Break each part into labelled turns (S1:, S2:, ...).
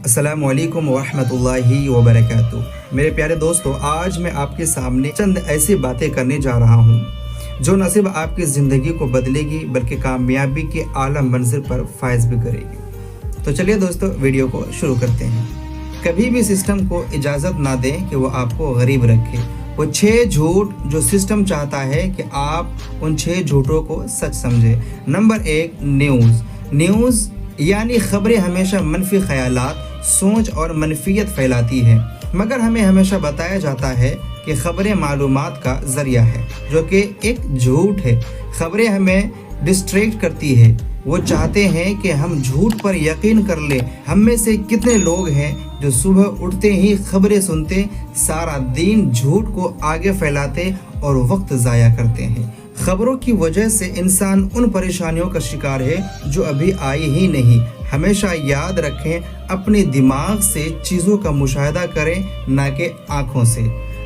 S1: अस्सलामु अलैकुम वरहमतुल्लाहि वबरकातुह। मेरे प्यारे दोस्तों, आज मैं आपके सामने चंद ऐसी बातें करने जा रहा हूँ जो न सिर्फ आपकी ज़िंदगी को बदलेगी बल्कि कामयाबी के आला मंजिल पर फायज भी करेगी। तो चलिए दोस्तों, वीडियो को शुरू करते हैं। कभी भी सिस्टम को इजाज़त ना दें कि वो आपको गरीब रखे। वो 6 झूठ जो सिस्टम चाहता है कि आप उन 6 झूठों को सच समझें। नंबर 1, न्यूज़ यानी खबरें हमेशा मनफी ख्यालात, सोच और मनफियत फैलाती है, मगर हमें हमेशा बताया जाता है कि खबरें मालूमात का ज़रिया है, जो कि एक झूठ है। खबरें हमें डिस्ट्रैक्ट करती है। वो चाहते हैं कि हम झूठ पर यकीन कर लें। हम में से कितने लोग हैं जो सुबह उठते ही खबरें सुनते, सारा दिन झूठ को आगे फैलाते और वक्त ज़ाया करते हैं। खबरों की वजह से इंसान उन परेशानियों का शिकार है जो अभी आई ही नहीं। हमेशा याद रखें, अपने दिमाग से चीज़ों का मुशाहिदा करें, ना कि आँखों से।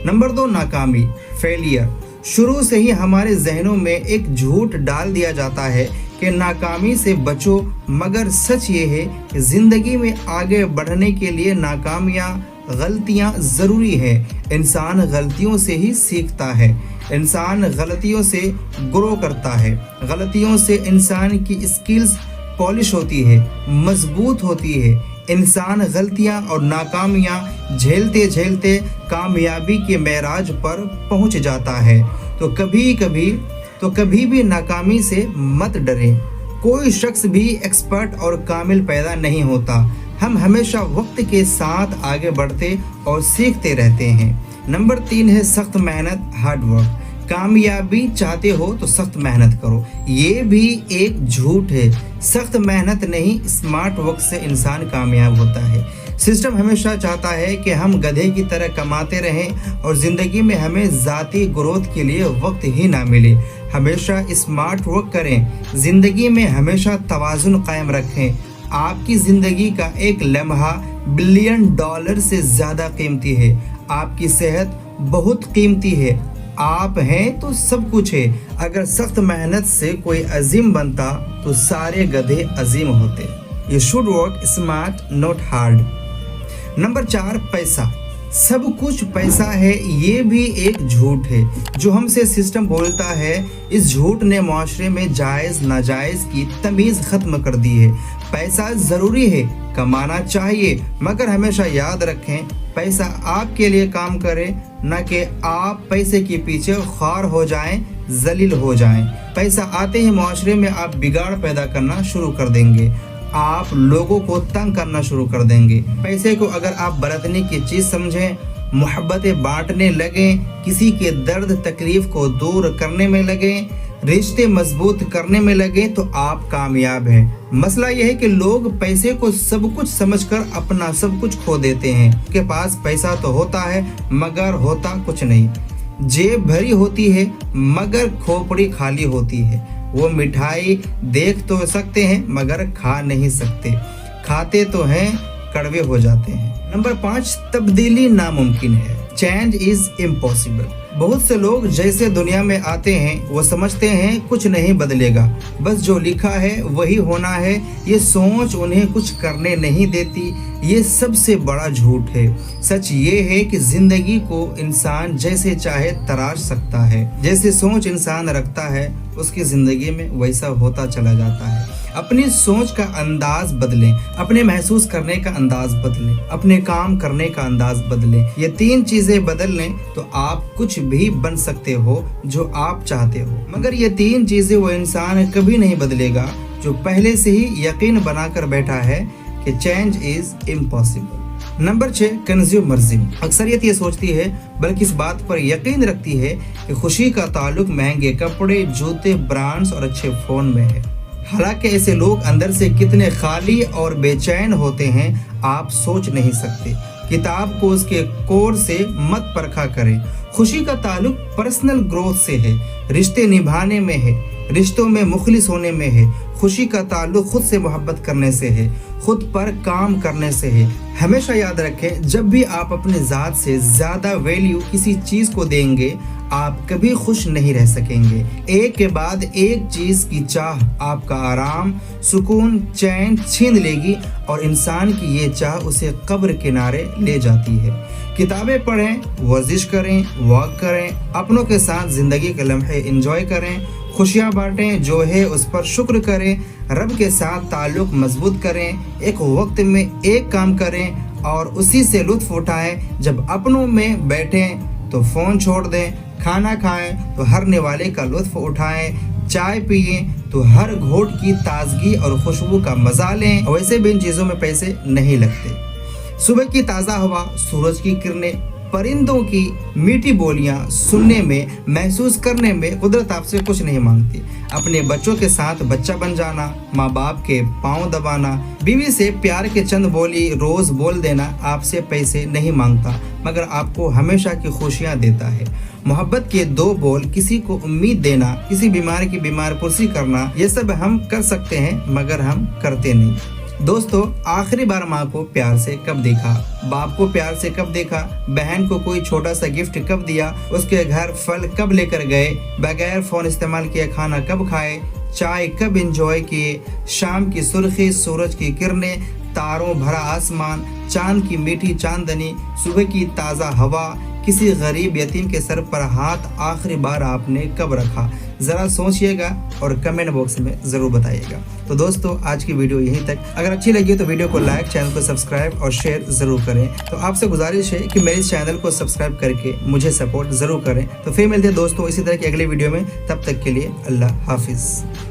S1: नंबर 2, नाकामी, फेलियर। शुरू से ही हमारे जहनों में एक झूठ डाल दिया जाता है कि नाकामी से बचो, मगर सच ये है कि ज़िंदगी में आगे बढ़ने के लिए नाकामियाँ, गलतियाँ ज़रूरी है। इंसान गलतियों से ही सीखता है। इंसान गलतियों से ग्रो करता है। गलतियों से इंसान की स्किल्स पॉलिश होती है, मजबूत होती है। इंसान गलतियां और नाकामियां झेलते झेलते कामयाबी के मेराज पर पहुंच जाता है। तो कभी भी नाकामी से मत डरें। कोई शख्स भी एक्सपर्ट और कामिल पैदा नहीं होता। हम हमेशा वक्त के साथ आगे बढ़ते और सीखते रहते हैं। नंबर 3 है सख्त मेहनत, हार्ड वर्क। कामयाबी चाहते हो तो सख्त मेहनत करो। ये भी एक झूठ है। सख्त मेहनत नहीं, स्मार्ट वर्क से इंसान कामयाब होता है। सिस्टम हमेशा चाहता है कि हम गधे की तरह कमाते रहें और ज़िंदगी में हमें ज़ाती ग्रोथ के लिए वक्त ही ना मिले। हमेशा स्मार्ट वर्क करें। ज़िंदगी में हमेशा तवाज़ुन कायम रखें। आपकी ज़िंदगी का एक लम्हा $1 बिलियन से ज़्यादा कीमती है। आपकी सेहत बहुत कीमती है। आप हैं तो सब कुछ है। अगर सख्त मेहनत से कोई अजीम बनता तो सारे गधे अजीम होते। You should work smart, not hard. Number 4, पैसा। सब कुछ पैसा है, ये भी एक झूठ है जो हमसे सिस्टम बोलता है। इस झूठ ने माशरे में जायज़ नाजायज़ की तमीज़ ख़त्म कर दी है। पैसा ज़रूरी है, कमाना चाहिए, मगर हमेशा याद रखें, पैसा आपके लिए काम करे, न कि आप पैसे के पीछे ख्वार हो जाएं, जलील हो जाएं। पैसा आते ही माशरे में आप बिगाड़ पैदा करना शुरू कर देंगे। आप लोगों को तंग करना शुरू कर देंगे। पैसे को अगर आप बरतने की चीज़ समझें, मोहब्बतें बांटने लगें, किसी के दर्द तकलीफ़ को दूर करने में लगें, रिश्ते मजबूत करने में लगे, तो आप कामयाब हैं। मसला यह है कि लोग पैसे को सब कुछ समझकर अपना सब कुछ खो देते हैं। उनके पास पैसा तो होता है मगर होता कुछ नहीं। जेब भरी होती है मगर खोपड़ी खाली होती है। वो मिठाई देख तो सकते हैं मगर खा नहीं सकते। खाते तो हैं, कड़वे हो जाते हैं। नंबर 5, तब्दीली नामुमकिन है। Change is impossible. बहुत से लोग जैसे दुनिया में आते हैं वो समझते हैं कुछ नहीं बदलेगा, बस जो लिखा है वही होना है। ये सोच उन्हें कुछ करने नहीं देती। ये सबसे बड़ा झूठ है। सच ये है कि जिंदगी को इंसान जैसे चाहे तराश सकता है। जैसे सोच इंसान रखता है उसकी जिंदगी में वैसा होता चला जाता है। अपनी सोच का अंदाज बदलें, अपने महसूस करने का अंदाज बदलें, अपने काम करने का अंदाज बदलें। ये 3 चीजें बदल लें तो आप कुछ भी बन सकते हो जो आप चाहते हो। मगर ये 3 चीजें वो इंसान कभी नहीं बदलेगा जो पहले से ही यकीन बनाकर बैठा है कि change is impossible. Number 6, consumerism. अक्सरियत ये सोचती है, बल्कि इस बात पर यकीन रखती है कि खुशी का ताल्लुक महंगे कपड़े, जूते, ब्रांड्स और अच्छे फोन में है। हालांकि ऐसे लोग अंदर से कितने खाली और बेचैन होते हैं आप सोच नहीं सकते। किताब को उसके कोर से मत परखा करें। खुशी का ताल्लुक पर्सनल ग्रोथ से है, रिश्ते निभाने में है, रिश्तों में मुखलिस होने में है। खुशी का ताल्लुक खुद से मोहब्बत करने से है, खुद पर काम करने से है। हमेशा याद रखें, जब भी आप अपने ज़ात से ज़्यादा वैल्यू किसी चीज़ को देंगे آپ کبھی خوش نہیں رہ سکیں گے۔ ایک کے بعد ایک چیز کی چاہ آپ کا آرام، سکون، چین چھین لے گی اور انسان کی یہ چاہ اسے قبر کنارے لے جاتی ہے۔ کتابیں پڑھیں، ورزش کریں، واک کریں، اپنوں کے ساتھ زندگی کے لمحے انجوائے کریں، خوشیاں بانٹیں، جو ہے اس پر شکر کریں، رب کے ساتھ تعلق مضبوط کریں، ایک وقت میں ایک کام کریں اور اسی سے لطف اٹھائیں۔ جب اپنوں میں بیٹھیں تو فون چھوڑ دیں، کھانا کھائیں تو ہر نوالے کا لطف اٹھائیں، چائے پئیں تو ہر گھونٹ کی تازگی اور خوشبو کا مزہ لیں۔ ویسے بھی ان چیزوں میں پیسے نہیں لگتے۔ صبح کی تازہ ہوا، سورج کی کرنیں، پرندوں کی میٹھی بولیاں سننے میں، محسوس کرنے میں قدرت آپ سے کچھ نہیں مانگتی۔ اپنے بچوں کے ساتھ بچہ بن جانا، ماں باپ کے پاؤں دبانا، بیوی سے پیار کے چند بولی روز بول دینا آپ سے پیسے نہیں مانگتا، مگر آپ کو ہمیشہ کی خوشیاں دیتا ہے۔ محبت کے 2 بول، کسی کو امید دینا، کسی بیمار کی بیمار پرسی کرنا، یہ سب ہم کر سکتے ہیں مگر ہم کرتے نہیں۔ دوستو، آخری بار ماں کو پیار سے کب دیکھا؟ باپ کو پیار سے کب دیکھا؟ بہن کو کوئی چھوٹا سا گفٹ کب دیا؟ اس کے گھر پھل کب لے کر گئے؟ بغیر فون استعمال کیے کھانا کب کھائے؟ چائے کب انجوائے کیے؟ شام کی سرخی، سورج کی کرنیں، تاروں بھرا آسمان، چاند کی میٹھی چاندنی، صبح کی تازہ ہوا، کسی غریب یتیم کے سر پر ہاتھ آخری بار آپ نے کب رکھا؟ ذرا سوچئے گا اور کمنٹ باکس میں ضرور بتائیے گا۔ تو دوستو، آج کی ویڈیو یہیں تک۔ اگر اچھی لگی تو ویڈیو کو لائک، چینل کو سبسکرائب اور شیئر ضرور کریں۔ تو آپ سے گزارش ہے کہ میرے اس چینل کو سبسکرائب کر کے مجھے سپورٹ ضرور کریں۔ تو پھر ملتے ہیں دوستو اسی طرح کی اگلی ویڈیو میں، تب تک کے لیے اللہ حافظ۔